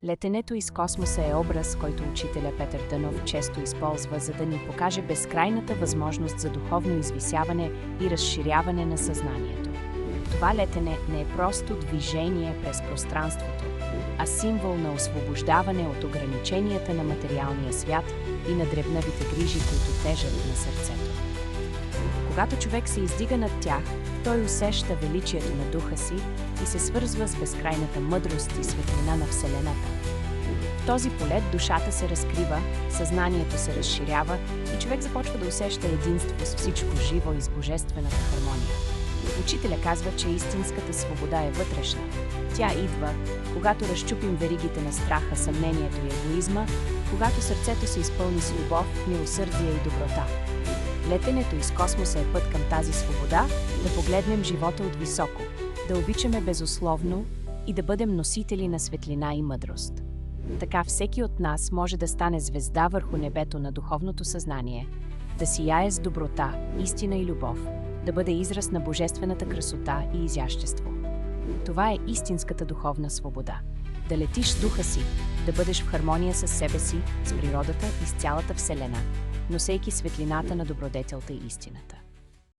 Летенето из космоса е образ, който учителя Петър Дънов често използва, за да ни покаже безкрайната възможност за духовно извисяване и разширяване на съзнанието. Това летене не е просто движение през пространството, а символ на освобождаване от ограниченията на материалния свят и на дребнавите грижи, които тежат на сърцето. Когато човек се издига над тях, той усеща величието на духа си и се свързва с безкрайната мъдрост и светлина на Вселената. В този полет душата се разкрива, съзнанието се разширява и човек започва да усеща единство с всичко живо и с божествената хармония. Учителя казва, че истинската свобода е вътрешна. Тя идва, когато разчупим веригите на страха, съмнението и егоизма, когато сърцето се изпълни с любов, милосърдие и доброта. Летенето из космоса е път към тази свобода, да погледнем живота от високо, да обичаме безусловно и да бъдем носители на светлина и мъдрост. Така всеки от нас може да стане звезда върху небето на духовното съзнание, да сияе с доброта, истина и любов, да бъде израз на божествената красота и изящество. Това е истинската духовна свобода. Да летиш с духа си, да бъдеш в хармония с себе си, с природата и с цялата Вселена, носейки светлината на добродетелта и истината.